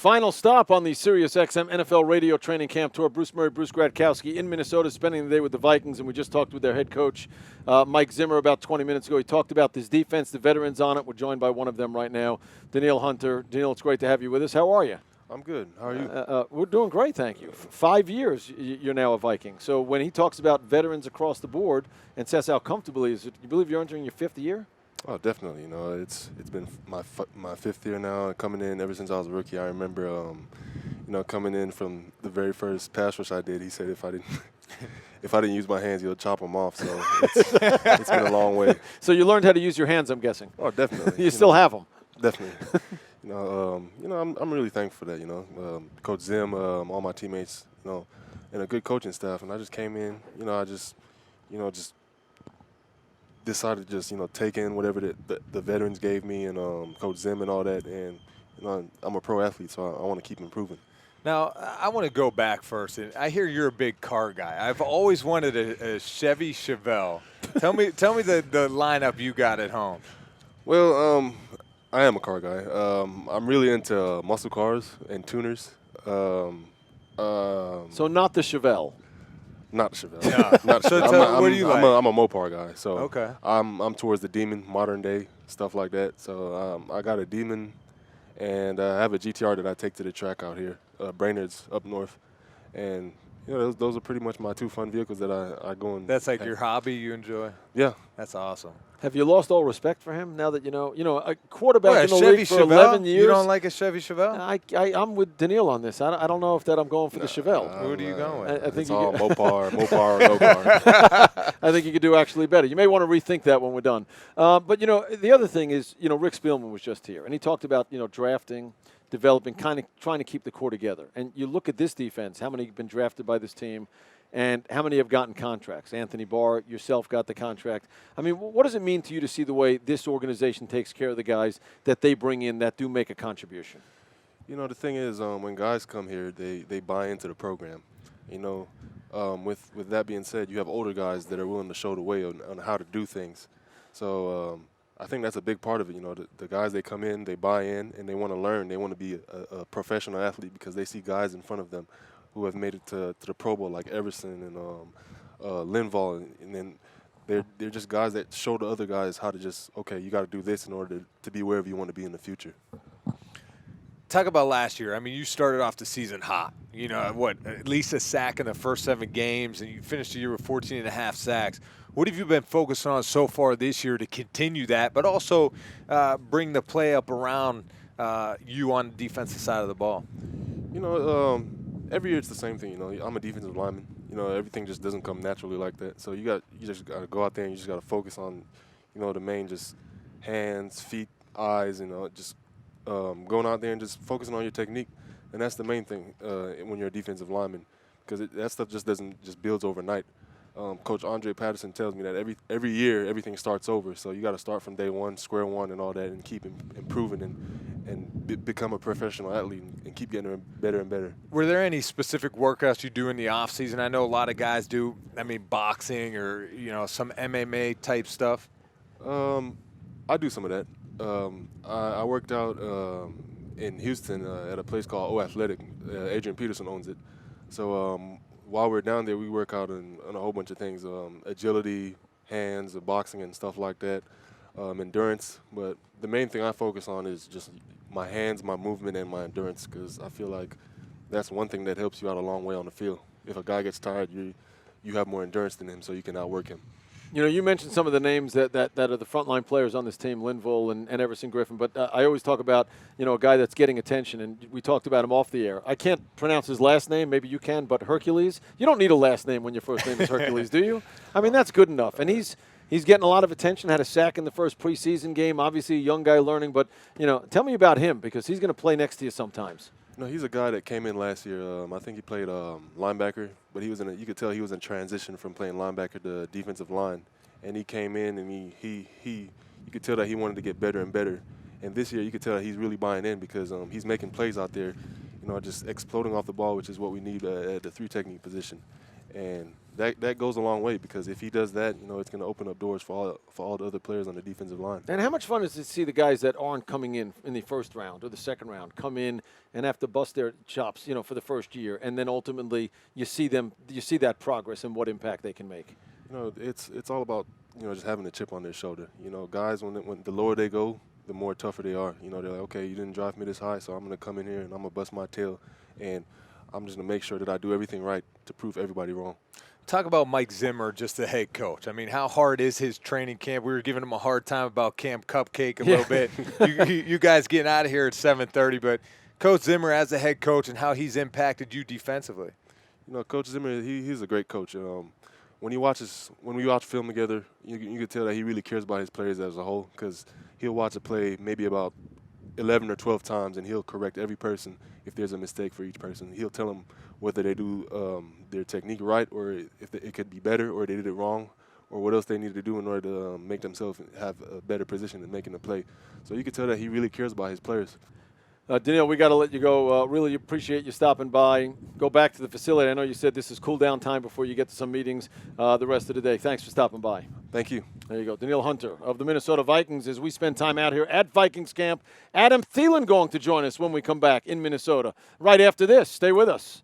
Final stop on the Sirius XM NFL radio training camp tour. Bruce Gradkowski in Minnesota, spending the day with the Vikings, and we just talked with their head coach, Mike Zimmer, about 20 minutes ago. He talked about this defense, the veterans on it. We're joined by one of them right now, Danielle Hunter. Danielle, it's great to have you with us. How are you? I'm good. How are you? We're doing great, thank you. 5 years, you're now a Viking. So when he talks about veterans across the board and says how comfortable he is, you believe you're entering your 5th year? Oh, definitely. It's been my 5th year now, coming in ever since I was a rookie. I remember, coming in from the very first pass rush I did. He said if I didn't use my hands, he'll chop them off. So it's been a long way. So you learned how to use your hands, I'm guessing. Oh, definitely. You still have them. Definitely. I'm really thankful for that. Coach Zim, all my teammates, and a good coaching staff. And I just came in. I just decided to just take in whatever the veterans gave me, and Coach Zim and all that. And I'm a pro athlete, so I want to keep improving. Now, I want to go back first. And I hear you're a big car guy. I've always wanted a Chevy Chevelle. Tell me the lineup you got at home. Well, I am a car guy. I'm really into muscle cars and tuners. So not the Chevelle. Not the Chevelle. Yeah. Not the So Chevelle. what do you like? I'm a Mopar guy. So Okay. I'm towards the Demon, modern day stuff like that. So I got a Demon, and I have a GTR that I take to the track out here, Brainerd's up north, and those are pretty much my two fun vehicles that I go and. That's like your hobby you enjoy? Yeah. That's awesome. Have you lost all respect for him now that a quarterback in the Chevy league for Chevelle? 11 years? You don't like a Chevy Chevelle? I'm with Danielle on this. I don't know if I'm going for the Chevelle. Who do you go with? I think It's all Mopar or no car. I think you could do actually better. You may want to rethink that when we're done. But the other thing is, Rick Spielman was just here, and he talked about drafting, developing, kind of trying to keep the core together. And you look at this defense, how many have been drafted by this team, and how many have gotten contracts? Anthony Barr, yourself got the contract. I mean, what does it mean to you to see the way this organization takes care of the guys that they bring in that do make a contribution? The thing is, when guys come here, they buy into the program. With that being said, you have older guys that are willing to show the way on how to do things. So I think that's a big part of it. The guys, they come in, they buy in, and they want to learn. They want to be a professional athlete because they see guys in front of them who have made it to the Pro Bowl, like Everson and Linval, and then they're just guys that show the other guys how to you got to do this in order to be wherever you want to be in the future. Talk about last year. I mean, you started off the season hot. At least a sack in the first 7 games, and you finished the year with 14 and a half sacks. What have you been focusing on so far this year to continue that, but also bring the play up around you on the defensive side of the ball? Every year it's the same thing. I'm a defensive lineman. Everything just doesn't come naturally like that. So you just got to go out there and you just got to focus on, the main just hands, feet, eyes. Just going out there and just focusing on your technique, and that's the main thing when you're a defensive lineman, because that stuff just builds overnight. Coach Andre Patterson tells me that every year everything starts over. So you got to start from day one, square one, and all that, and keep improving and become a professional athlete and keep getting better and better. Were there any specific workouts you do in the off season? I know a lot of guys do. Boxing or some MMA type stuff. I do some of that. I worked out in Houston at a place called O Athletic. Adrian Peterson owns it. So while we're down there, we work out on a whole bunch of things: agility, hands, boxing, and stuff like that. Endurance. But the main thing I focus on is just my hands, my movement, and my endurance, because I feel like that's one thing that helps you out a long way on the field. If a guy gets tired, you have more endurance than him, so you can outwork him. You mentioned some of the names that are the frontline players on this team, Linval and Everson Griffin, but I always talk about, a guy that's getting attention, and we talked about him off the air. I can't pronounce his last name. Maybe you can, but Hercules. You don't need a last name when your first name is Hercules, do you? I mean, that's good enough. And he's getting a lot of attention, had a sack in the first preseason game. Obviously, a young guy learning, but, tell me about him, because he's going to play next to you sometimes. He's a guy that came in last year. I think he played linebacker, but you could tell he was in transition from playing linebacker to defensive line. And he came in and you could tell that he wanted to get better and better. And this year you could tell that he's really buying in, because he's making plays out there, just exploding off the ball, which is what we need at the 3 technique position. And that goes a long way, because if he does that, it's going to open up doors for all the other players on the defensive line. And how much fun is it to see the guys that aren't coming in the first round or the second round come in and have to bust their chops, for the first year, and then ultimately you see that progress and what impact they can make? It's all about just having a chip on their shoulder. Guys, when the lower they go, the more tougher they are. They're like, okay, you didn't drive me this high, so I'm going to come in here and I'm going to bust my tail, and I'm just going to make sure that I do everything right to prove everybody wrong. Talk about Mike Zimmer, just the head coach. I mean, how hard is his training camp? We were giving him a hard time about Camp Cupcake a little bit. You guys getting out of here at 7:30, but Coach Zimmer as the head coach and how he's impacted you defensively. Coach Zimmer, he's a great coach. When we watch film together, you can tell that he really cares about his players as a whole, because he'll watch a play maybe about 11 or 12 times, and he'll correct every person if there's a mistake for each person. He'll tell them whether they do their technique right, or if it could be better, or they did it wrong, or what else they need to do in order to make themselves have a better position in making the play. So you can tell that he really cares about his players. Danielle, we got to let you go. Really appreciate you stopping by. Go back to the facility. I know you said this is cool down time before you get to some meetings the rest of the day. Thanks for stopping by. Thank you. There you go. Danielle Hunter of the Minnesota Vikings, as we spend time out here at Vikings camp. Adam Thielen going to join us when we come back in Minnesota. Right after this, stay with us.